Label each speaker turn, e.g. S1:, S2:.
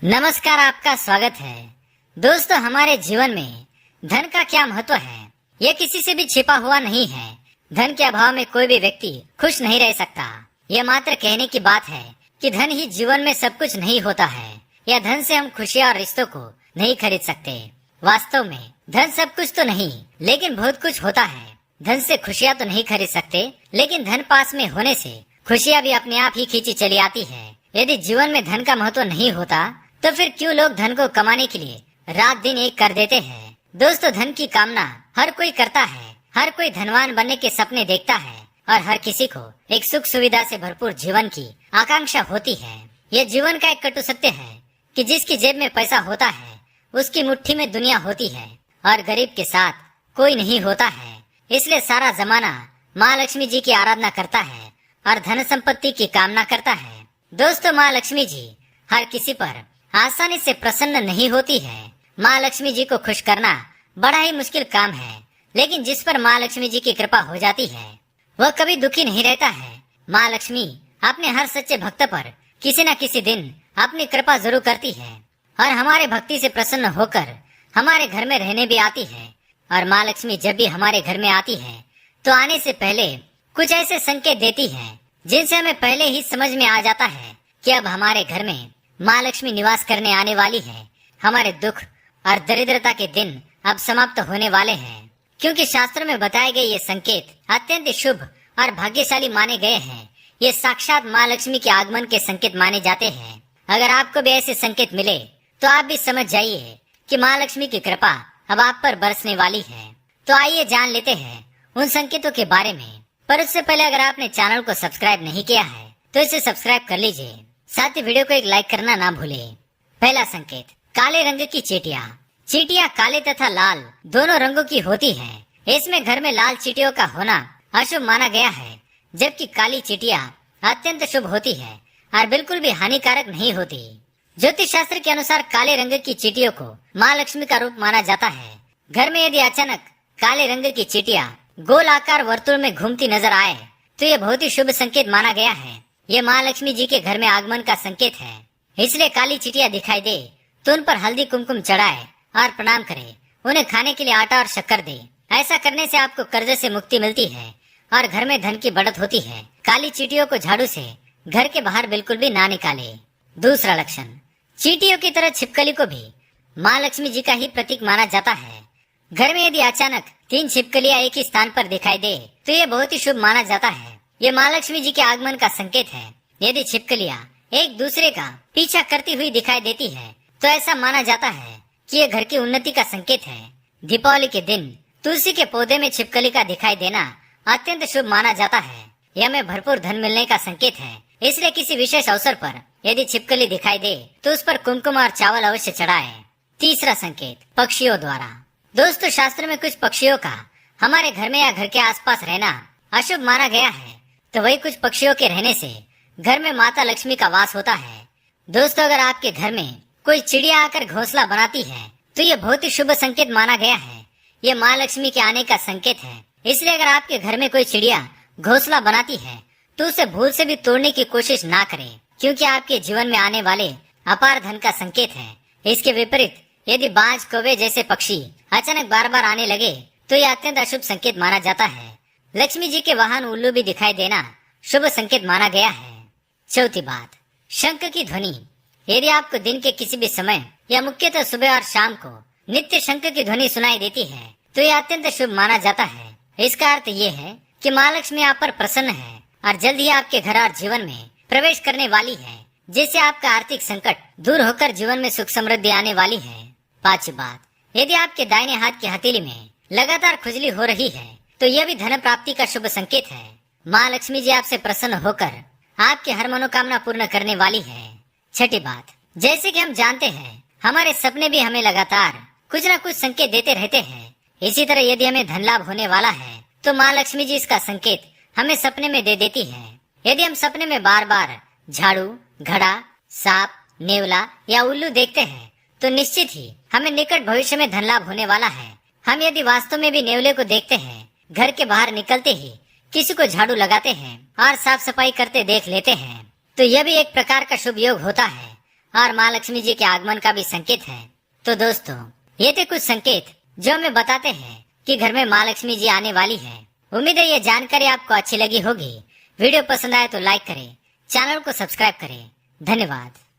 S1: नमस्कार, आपका स्वागत है। दोस्तों, हमारे जीवन में धन का क्या महत्व है, यह किसी से भी छिपा हुआ नहीं है। धन के अभाव में कोई भी व्यक्ति खुश नहीं रह सकता। यह मात्र कहने की बात है कि धन ही जीवन में सब कुछ नहीं होता है, या धन से हम खुशियाँ और रिश्तों को नहीं खरीद सकते। वास्तव में धन सब कुछ तो नहीं, लेकिन बहुत कुछ होता है। धन से खुशियाँ तो नहीं खरीद सकते, लेकिन धन पास में होने से खुशियाँ भी अपने आप ही खींची चली आती है। यदि जीवन में धन का महत्व नहीं होता तो फिर क्यों लोग धन को कमाने के लिए रात दिन एक कर देते हैं। दोस्तों, धन की कामना हर कोई करता है। हर कोई धनवान बनने के सपने देखता है और हर किसी को एक सुख सुविधा से भरपूर जीवन की आकांक्षा होती है। यह जीवन का एक कटु सत्य है कि जिसकी जेब में पैसा होता है उसकी मुट्ठी में दुनिया होती है और गरीब के साथ कोई नहीं होता है। इसलिए सारा जमाना माँ लक्ष्मी जी की आराधना करता है और धन संपत्ति की कामना करता है। दोस्तों, माँ लक्ष्मी जी हर किसी पर आसानी से प्रसन्न नहीं होती है। माँ लक्ष्मी जी को खुश करना बड़ा ही मुश्किल काम है, लेकिन जिस पर माँ लक्ष्मी जी की कृपा हो जाती है वह कभी दुखी नहीं रहता है। माँ लक्ष्मी अपने हर सच्चे भक्त पर किसी न किसी दिन अपनी कृपा जरूर करती है और हमारे भक्ति से प्रसन्न होकर हमारे घर में रहने भी आती है। और माँ लक्ष्मी जब भी हमारे घर में आती है तो आने से पहले कुछ ऐसे संकेत देती है जिनसे हमें पहले ही समझ में आ जाता है कि अब हमारे घर में माँ लक्ष्मी निवास करने आने वाली है। हमारे दुख और दरिद्रता के दिन अब समाप्त होने वाले हैं, क्योंकि शास्त्रों में बताए गए ये संकेत अत्यंत शुभ और भाग्यशाली माने गए हैं। ये साक्षात माँ लक्ष्मी के आगमन के संकेत माने जाते हैं। अगर आपको भी ऐसे संकेत मिले तो आप भी समझ जाइए कि माँ लक्ष्मी की कृपा अब आप पर बरसने वाली है। तो आइए जान लेते हैं उन संकेतों के बारे में। पर उससे पहले अगर आपने चैनल को सब्सक्राइब नहीं किया है तो इसे सब्सक्राइब कर लीजिए, साथ ही वीडियो को एक लाइक करना ना भूलें। पहला संकेत, काले रंग की चींटियां। चींटियां काले तथा लाल दोनों रंगों की होती हैं। इसमें घर में लाल चींटियों का होना अशुभ माना गया है, जबकि काली चींटियां अत्यंत शुभ होती है और बिल्कुल भी हानिकारक नहीं होती। ज्योतिष शास्त्र के अनुसार काले रंग की चींटियों को माँ लक्ष्मी का रूप माना जाता है। घर में यदि अचानक काले रंग की चींटियां गोल आकार वर्तुल में घूमती नजर आए तो ये बहुत ही शुभ संकेत माना गया है। ये माँ लक्ष्मी जी के घर में आगमन का संकेत है। इसलिए काली चिटिया दिखाई दे तो उन पर हल्दी कुमकुम चढ़ाए और प्रणाम करे। उन्हें खाने के लिए आटा और शक्कर दे। ऐसा करने से आपको कर्ज से मुक्ति मिलती है और घर में धन की बढ़त होती है। काली चींटियों को झाड़ू से घर के बाहर बिल्कुल भी ना निकाले। दूसरा लक्षण, चींटियों की तरह छिपकली को भी माँ लक्ष्मी जी का ही प्रतीक माना जाता है। घर में यदि अचानक 3 छिपकलियां एक ही स्थान पर दिखाई दे तो ये बहुत ही शुभ माना जाता है। ये माँ लक्ष्मी जी के आगमन का संकेत है। यदि छिपकलियां एक दूसरे का पीछा करती हुई दिखाई देती है तो ऐसा माना जाता है कि ये घर की उन्नति का संकेत है। दीपावली के दिन तुलसी के पौधे में छिपकली का दिखाई देना अत्यंत शुभ माना जाता है। यह हमें भरपूर धन मिलने का संकेत है। इसलिए किसी विशेष अवसर पर यदि छिपकली दिखाई दे तो उस पर कुमकुम और चावल अवश्य चढ़ाए। तीसरा संकेत, पक्षियों द्वारा। दोस्तों, शास्त्र में कुछ पक्षियों का हमारे घर में या घर के आसपास रहना अशुभ माना गया है, तो वही कुछ पक्षियों के रहने से घर में माता लक्ष्मी का वास होता है। दोस्तों, अगर आपके घर में कोई चिड़िया आकर घोंसला बनाती है तो ये बहुत ही शुभ संकेत माना गया है। ये माँ लक्ष्मी के आने का संकेत है। इसलिए अगर आपके घर में कोई चिड़िया घोंसला बनाती है तो उसे भूल से भी तोड़ने की कोशिश ना करें, क्योंकि आपके जीवन में आने वाले अपार धन का संकेत है। इसके विपरीत यदि बाज, कौवे जैसे पक्षी अचानक बार बार आने लगे तो यह अत्यंत अशुभ संकेत माना जाता है। लक्ष्मी जी के वाहन उल्लू भी दिखाई देना शुभ संकेत माना गया है। चौथी बात, शंख की ध्वनि। यदि आपको दिन के किसी भी समय या मुख्यतः सुबह और शाम को नित्य शंख की ध्वनि सुनाई देती है तो यह अत्यंत शुभ माना जाता है। इसका अर्थ ये है कि माँ लक्ष्मी आप पर प्रसन्न है और जल्द ही आपके घर और जीवन में प्रवेश करने वाली है, जिससे आपका आर्थिक संकट दूर होकर जीवन में सुख समृद्धि आने वाली है। पांचवी बात, यदि आपके दाहिने हाथ की हथेली में लगातार खुजली हो रही है तो यह भी धन प्राप्ति का शुभ संकेत है। माँ लक्ष्मी जी आपसे प्रसन्न होकर आपकी हर मनोकामना पूर्ण करने वाली है। छठी बात, जैसे कि हम जानते हैं हमारे सपने भी हमें लगातार कुछ न कुछ संकेत देते रहते हैं। इसी तरह यदि हमें धन लाभ होने वाला है तो माँ लक्ष्मी जी इसका संकेत हमें सपने में दे देती है। यदि हम सपने में बार बार झाड़ू, घड़ा, सांप, नेवला या उल्लू देखते हैं तो निश्चित ही हमें निकट भविष्य में धन लाभ होने वाला है। हम यदि वास्तव में भी नेवले को देखते हैं, घर के बाहर निकलते ही किसी को झाड़ू लगाते हैं और साफ सफाई करते देख लेते हैं तो यह भी एक प्रकार का शुभ योग होता है और माँ लक्ष्मी जी के आगमन का भी संकेत है। तो दोस्तों, ये थे कुछ संकेत जो हमें बताते हैं कि घर में माँ लक्ष्मी जी आने वाली है। उम्मीद है ये जानकारी आपको अच्छी लगी होगी। वीडियो पसंद आए तो लाइक करें, चैनल को सब्सक्राइब करें। धन्यवाद।